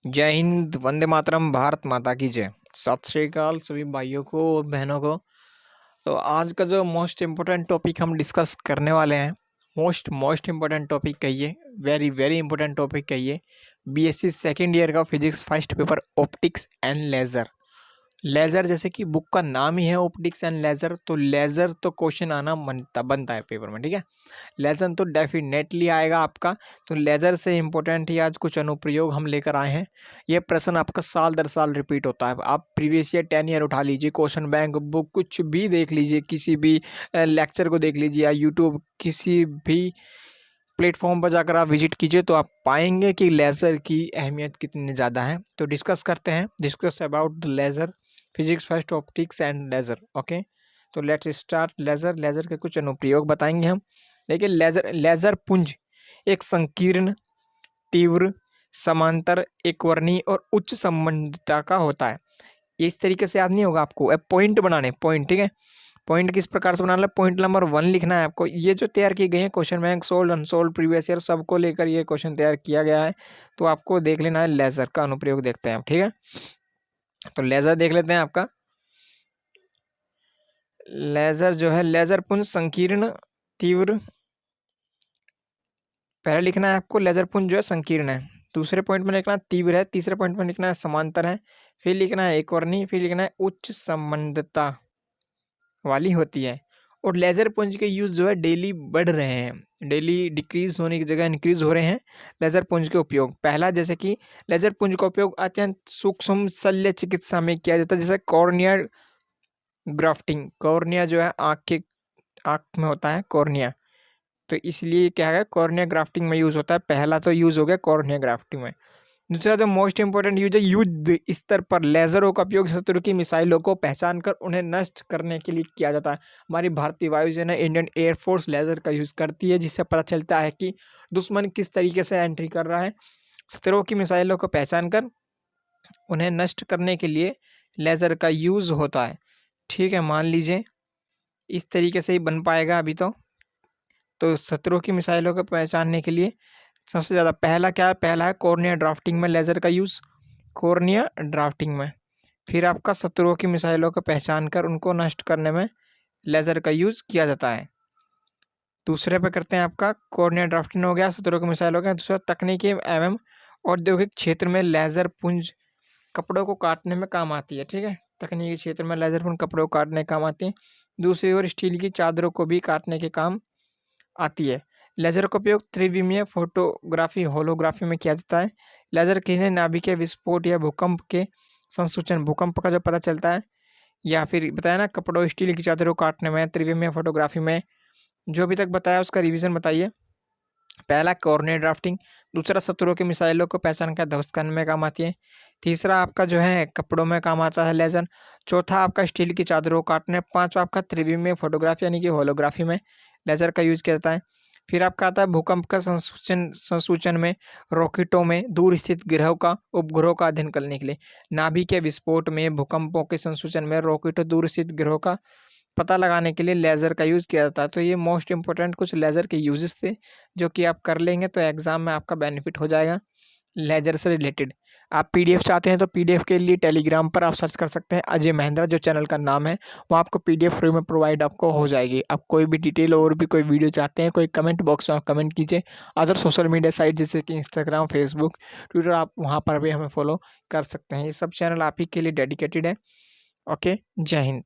जय हिंद, वंदे मातरम, भारत माता की जय। सत श्री अकाल सभी भाइयों को और बहनों को। तो आज का जो मोस्ट इम्पोर्टेंट टॉपिक हम डिस्कस करने वाले हैं, मोस्ट इम्पोर्टेंट टॉपिक कहिए, वेरी वेरी इंपॉर्टेंट टॉपिक कहिए, बीएससी सेकेंड ईयर का physics first paper optics and laser. Laser जैसे कि बुक का नाम ही है ऑप्टिक्स एंड लेज़र, तो लेज़र तो क्वेश्चन आना बनता है पेपर में, ठीक है। लेज़र तो डेफिनेटली आएगा आपका। तो लेज़र से इम्पोर्टेंट ही आज कुछ अनुप्रयोग हम लेकर आए हैं। ये प्रश्न आपका साल दर साल रिपीट होता है। आप प्रीवियस ईयर 10 ईयर उठा लीजिए, क्वेश्चन बैंक बुक कुछ भी देख लीजिए, किसी भी लेक्चर को देख लीजिए, या यूट्यूब किसी भी प्लेटफॉर्म पर जाकर आप विजिट कीजिए, तो आप पाएंगे कि लेज़र की अहमियत कितनी ज़्यादा है। तो डिस्कस करते हैं, discuss about the laser, physics first, optics and laser. Okay, तो लेट्स स्टार्ट। लेज़र के कुछ अनुप्रयोग बताएंगे हम। देखिए, लेज़र पुंज एक संकीर्ण, तीव्र, समांतर, एकवर्णी और उच्च संबंधितता का होता है। इस तरीके से याद नहीं होगा आपको, अब पॉइंट बनाने, पॉइंट, ठीक है। पॉइंट किस प्रकार से बनाना है, पॉइंट नंबर 1 लिखना है आपको। ये जो तैयार की गई है question bank, solve unsolved previous year सबको लेकर ये क्वेश्चन तैयार किया गया है। तो आपको देख लेना है। लेज़र का अनुप्रयोग देखते हैं आप, ठीक है। तो लेज़र देख लेते हैं आपका। लेज़र जो है, लेज़र पुंज संकीर्ण, तीव्र, पहले लिखना है आपको लेज़र पुंज जो है संकीर्ण है, दूसरे पॉइंट में लिखना है तीव्र है, तीसरे पॉइंट में लिखना है समांतर है, फिर लिखना है एकवर्णी, फिर लिखना है उच्च संबंधता वाली होती है। और लेज़र पुंज के यूज़ जो है डेली बढ़ रहे हैं, डेली डिक्रीज होने की जगह इंक्रीज हो रहे हैं लेज़र पुंज के उपयोग। पहला, जैसे कि लेज़र पुंज का उपयोग अत्यंत सूक्ष्म शल्य चिकित्सा में किया जाता है, जैसे कॉर्निया ग्राफ्टिंग। कॉर्निया जो है आँख में होता है कॉर्निया, तो इसलिए क्या है, कॉर्निया ग्राफ्टिंग में यूज़ होता है। पहला तो यूज़ हो गया कॉर्निया ग्राफ्टिंग में। दूसरा जो मोस्ट इंपॉर्टेंट यूज है, युद्ध स्तर पर लेजरों का उपयोग शत्रु की मिसाइलों को पहचान कर उन्हें नष्ट करने के लिए किया जाता है। हमारी भारतीय वायुसेना, इंडियन एयरफोर्स लेजर का यूज करती है, जिससे पता चलता है कि दुश्मन किस तरीके से एंट्री कर रहा है। शत्रुओं की मिसाइलों को पहचान कर उन्हें नष्ट करने के लिए लेजर का यूज होता है, ठीक है। मान लीजिए इस तरीके से ही बन पाएगा अभी तो शत्रुओं की मिसाइलों को पहचानने के लिए सबसे ज़्यादा पहला क्या है, पहला है कॉर्निया ड्राफ्टिंग में लेज़र का यूज़, कॉर्निया ड्राफ्टिंग में। फिर आपका शत्रुओं की मिसाइलों को पहचान कर उनको नष्ट करने में लेज़र का यूज़ किया जाता है। दूसरे पे करते हैं आपका कॉर्निया ड्राफ्टिंग हो गया, शत्रुओं की मिसाइल हो गया। दूसरा, तकनीकी एवं औद्योगिक क्षेत्र में लेज़र पुंज कपड़ों को काटने में काम आती है, ठीक है। तकनीकी क्षेत्र में लेज़र पुंज कपड़ों को काटने का काम आती है। दूसरी ओर स्टील की चादरों को भी काटने के काम आती है। लेज़र का उपयोग त्रिविमीय फोटोग्राफी, होलोग्राफी में किया जाता है। लेज़र किरणें नाभिकीय विस्फोट या भूकंप के संसूचन, भूकंप का जो पता चलता है, या फिर बताया ना कपड़ों, स्टील की चादरों को काटने में, त्रिविमीय फोटोग्राफी में। जो अभी तक बताया उसका रिवीजन बताइए। पहला कॉर्निया ड्राफ्टिंग, दूसरा शत्रुओं की मिसाइलों को पहचान कर ध्वस्त करने में काम आती है। तीसरा आपका जो है कपड़ों में काम आता है लेज़र। चौथा आपका स्टील की चादरों को काटने। पांचवा आपका त्रिविमीय फोटोग्राफी यानी कि होलोग्राफी में लेज़र का यूज किया जाता है। फिर आपका आता है भूकंप का संसूचन में, रॉकेटों में दूर स्थित ग्रहों का उपग्रहों का अध्ययन करने के लिए। नाभिक के विस्फोट में, भूकंपों के संसूचन में, रॉकेटों दूर स्थित ग्रहों का पता लगाने के लिए लेज़र का यूज़ किया जाता है। तो ये मोस्ट इंपॉर्टेंट कुछ लेज़र के यूजेस थे, जो कि आप कर लेंगे तो एग्जाम में आपका बेनिफिट हो जाएगा लेज़र से रिलेटेड। आप पीडीएफ चाहते हैं तो पीडीएफ के लिए टेलीग्राम पर आप सर्च कर सकते हैं, अजय महेंद्रा जो चैनल का नाम है, वो आपको पीडीएफ फ्री में प्रोवाइड आपको हो जाएगी। आप कोई भी डिटेल और भी कोई वीडियो चाहते हैं, कोई कमेंट बॉक्स में आप कमेंट कीजिए। अदर सोशल मीडिया साइट जैसे कि इंस्टाग्राम, फेसबुक, ट्विटर, आप वहाँ पर भी हमें फॉलो कर सकते हैं। ये सब चैनल आप ही के लिए डेडिकेटेड है। ओके, जय हिंद।